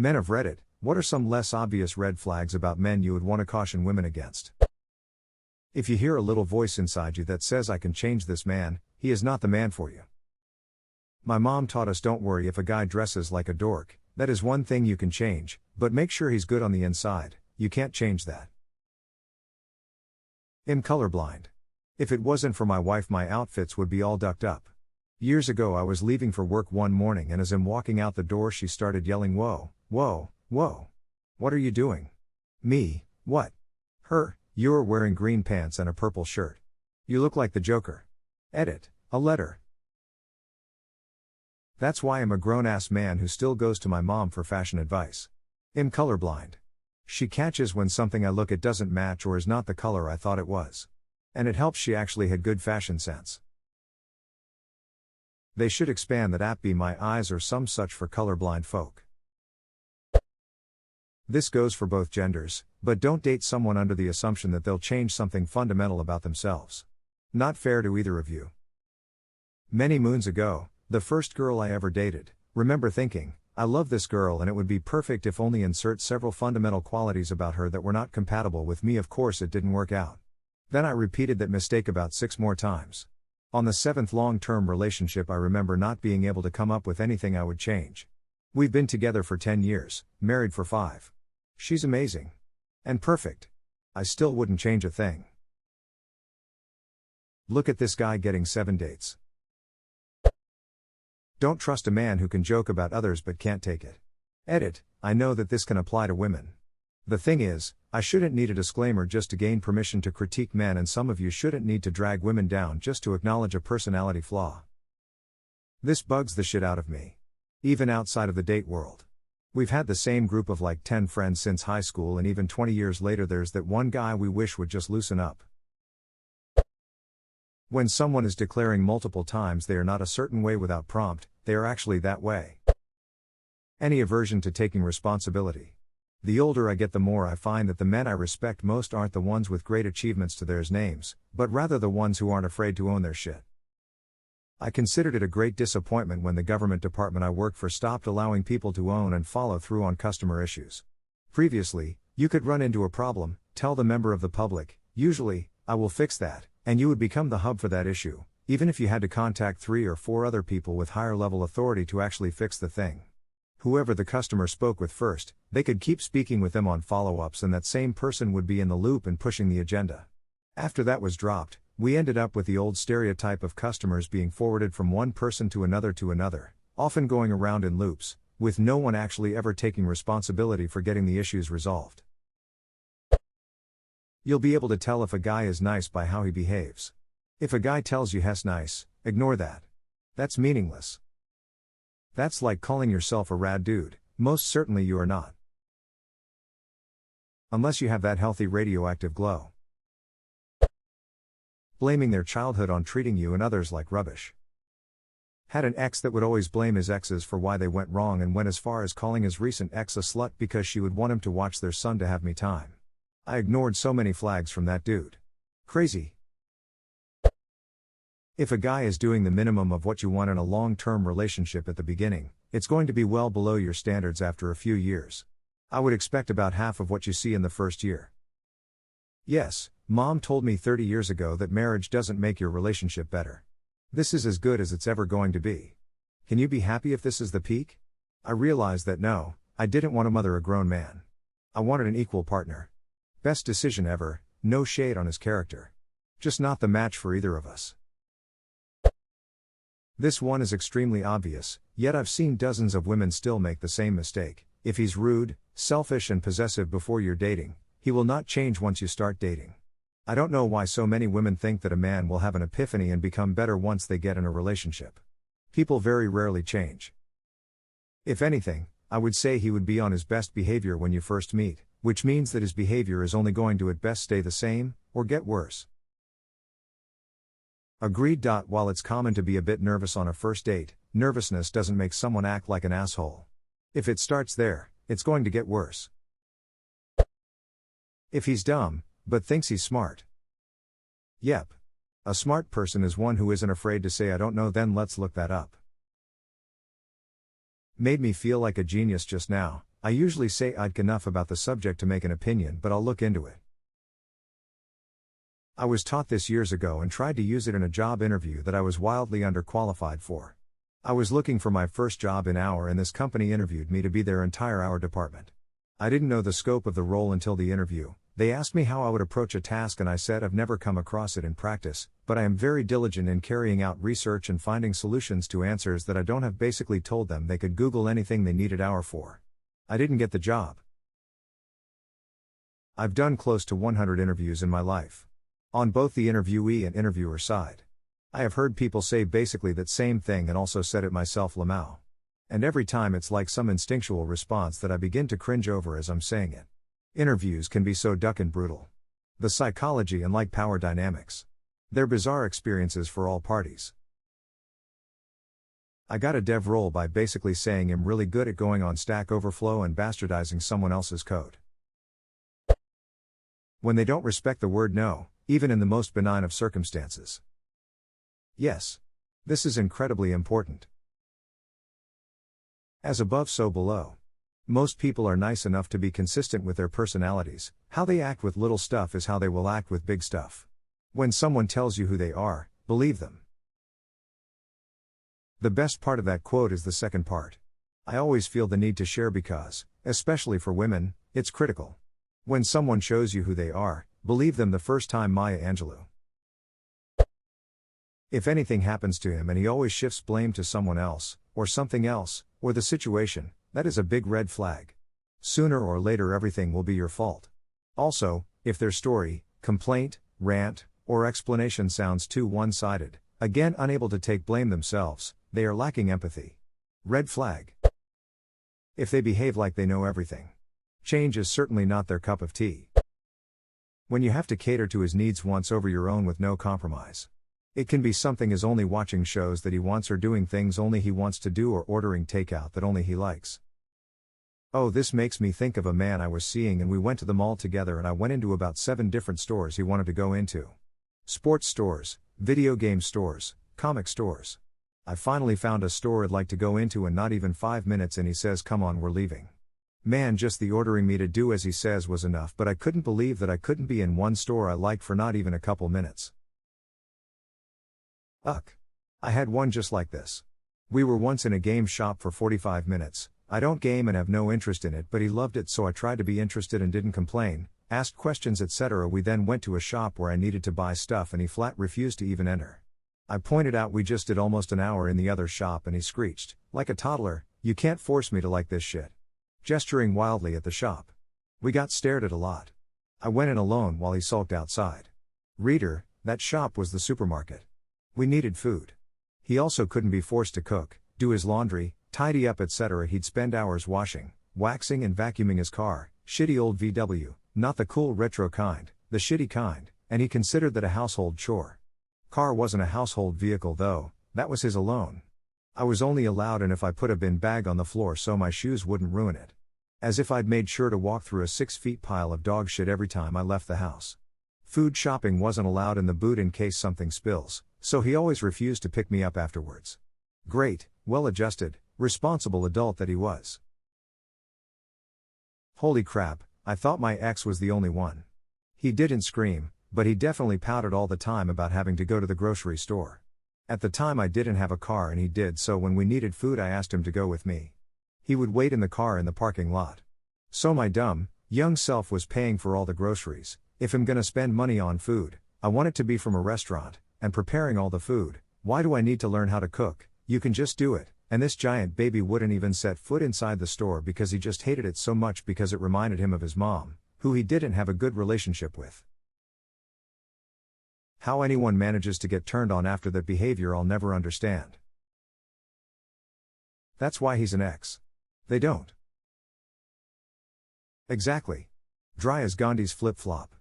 Men of Reddit, what are some less obvious red flags about men you would want to caution women against? If you hear a little voice inside you that says I can change this man, he is not the man for you. My mom taught us don't worry if a guy dresses like a dork, that is one thing you can change, but make sure he's good on the inside, you can't change that. I'm colorblind. If it wasn't for my wife my outfits would be all ducked up. Years ago I was leaving for work one morning and as I'm walking out the door she started yelling whoa, whoa, whoa. What are you doing? Me, what? Her, you're wearing green pants and a purple shirt. You look like the Joker. Edit, a letter. That's why I'm a grown-ass man who still goes to my mom for fashion advice. I'm colorblind. She catches when something I look at doesn't match or is not the color I thought it was. And it helps she actually had good fashion sense. They should expand that app Be My Eyes or some such for colorblind folk. This goes for both genders, but don't date someone under the assumption that they'll change something fundamental about themselves. Not fair to either of you. Many moons ago, the first girl I ever dated, remember thinking, I love this girl and it would be perfect if only insert several fundamental qualities about her that were not compatible with me. Of course it didn't work out. Then I repeated that mistake about 6 more times. On the 7th long-term relationship I remember not being able to come up with anything I would change. We've been together for 10 years, married for 5. She's amazing. And perfect. I still wouldn't change a thing. Look at this guy getting 7 dates. Don't trust a man who can joke about others but can't take it. Edit, I know that this can apply to women. The thing is, I shouldn't need a disclaimer just to gain permission to critique men, and some of you shouldn't need to drag women down just to acknowledge a personality flaw. This bugs the shit out of me. Even outside of the date world. We've had the same group of like 10 friends since high school, and even 20 years later there's that one guy we wish would just loosen up. When someone is declaring multiple times they are not a certain way without prompt, they are actually that way. Any aversion to taking responsibility. The older I get the more I find that the men I respect most aren't the ones with great achievements to their names, but rather the ones who aren't afraid to own their shit. I considered it a great disappointment when the government department I worked for stopped allowing people to own and follow through on customer issues. Previously, you could run into a problem, tell the member of the public, usually, I will fix that, and you would become the hub for that issue, even if you had to contact 3 or 4 other people with higher level authority to actually fix the thing. Whoever the customer spoke with first, they could keep speaking with them on follow-ups and that same person would be in the loop and pushing the agenda. After that was dropped, we ended up with the old stereotype of customers being forwarded from one person to another, often going around in loops, with no one actually ever taking responsibility for getting the issues resolved. You'll be able to tell if a guy is nice by how he behaves. If a guy tells you he's nice, ignore that. That's meaningless. That's like calling yourself a rad dude, most certainly you are not. Unless you have that healthy radioactive glow. Blaming their childhood on treating you and others like rubbish. Had an ex that would always blame his exes for why they went wrong and went as far as calling his recent ex a slut because she would want him to watch their son to have me time. I ignored so many flags from that dude. Crazy. If a guy is doing the minimum of what you want in a long-term relationship at the beginning, it's going to be well below your standards after a few years. I would expect about half of what you see in the first year. Yes, Mom told me 30 years ago that marriage doesn't make your relationship better. This is as good as it's ever going to be. Can you be happy if this is the peak? I realized that no, I didn't want to mother a grown man. I wanted an equal partner. Best decision ever, no shade on his character. Just not the match for either of us. This one is extremely obvious, yet I've seen dozens of women still make the same mistake. If he's rude, selfish and possessive before you're dating, he will not change once you start dating. I don't know why so many women think that a man will have an epiphany and become better once they get in a relationship. People very rarely change. If anything, I would say he would be on his best behavior when you first meet, which means that his behavior is only going to at best stay the same, or get worse. Agreed. While it's common to be a bit nervous on a first date, nervousness doesn't make someone act like an asshole. If it starts there, it's going to get worse. If he's dumb, but thinks he's smart. Yep. A smart person is one who isn't afraid to say I don't know, then let's look that up. Made me feel like a genius just now, I usually say I'd enough about the subject to make an opinion, but I'll look into it. I was taught this years ago and tried to use it in a job interview that I was wildly underqualified for. I was looking for my first job in hour and this company interviewed me to be their entire hour department. I didn't know the scope of the role until the interview. They asked me how I would approach a task and I said I've never come across it in practice, but I am very diligent in carrying out research and finding solutions to answers that I don't have. Basically told them they could Google anything they needed hour for. I didn't get the job. I've done close to 100 interviews in my life. On both the interviewee and interviewer side. I have heard people say basically that same thing and also said it myself, Lamau. And every time it's like some instinctual response that I begin to cringe over as I'm saying it. Interviews can be so duck and brutal. The psychology and like power dynamics. They're bizarre experiences for all parties. I got a dev role by basically saying I'm really good at going on Stack Overflow and bastardizing someone else's code. When they don't respect the word no, even in the most benign of circumstances. Yes. This is incredibly important. As above, so below. Most people are nice enough to be consistent with their personalities. How they act with little stuff is how they will act with big stuff. When someone tells you who they are, believe them. The best part of that quote is the second part. I always feel the need to share because, especially for women, it's critical. When someone shows you who they are, believe them the first time. Maya Angelou. If anything happens to him and he always shifts blame to someone else, or something else, or the situation, that is a big red flag. Sooner or later everything will be your fault. Also, if their story, complaint, rant, or explanation sounds too one-sided, again unable to take blame themselves, they are lacking empathy. Red flag. If they behave like they know everything. Change is certainly not their cup of tea. When you have to cater to his needs once over your own with no compromise. It can be something as only watching shows that he wants or doing things only he wants to do or ordering takeout that only he likes. Oh, this makes me think of a man I was seeing and we went to the mall together and I went into about 7 different stores he wanted to go into. Sports stores, video game stores, comic stores. I finally found a store I'd like to go into in not even 5 minutes and he says, "Come on, we're leaving." Man, just the ordering me to do as he says was enough, but I couldn't believe that I couldn't be in one store I liked for not even a couple minutes. I had one just like this. We were once in a game shop for 45 minutes. I don't game and have no interest in it, but he loved it, so I tried to be interested and didn't complain, asked questions, etc. We then went to a shop where I needed to buy stuff and he flat refused to even enter. I pointed out we just did almost an hour in the other shop and he screeched, like a toddler, "You can't force me to like this shit," gesturing wildly at the shop. We got stared at a lot. I went in alone while he sulked outside. Reader, that shop was the supermarket. We needed food. He also couldn't be forced to cook, do his laundry, tidy up, etc. He'd spend hours washing, waxing and vacuuming his car, shitty old VW, not the cool retro kind, the shitty kind, and he considered that a household chore. Car wasn't a household vehicle though, that was his alone. I was only allowed in if I put a bin bag on the floor so my shoes wouldn't ruin it. As if I'd made sure to walk through a 6-foot pile of dog shit every time I left the house. Food shopping wasn't allowed in the boot in case something spills, so he always refused to pick me up afterwards. Great, well-adjusted, responsible adult that he was. Holy crap, I thought my ex was the only one. He didn't scream, but he definitely pouted all the time about having to go to the grocery store. At the time I didn't have a car and he did, so when we needed food I asked him to go with me. He would wait in the car in the parking lot. So my dumb, young self was paying for all the groceries. If I'm gonna spend money on food, I want it to be from a restaurant, and preparing all the food. Why do I need to learn how to cook? You can just do it. And this giant baby wouldn't even set foot inside the store because he just hated it so much because it reminded him of his mom, who he didn't have a good relationship with. How anyone manages to get turned on after that behavior I'll never understand. That's why he's an ex. They don't. Exactly. Dry as Gandhi's flip-flop.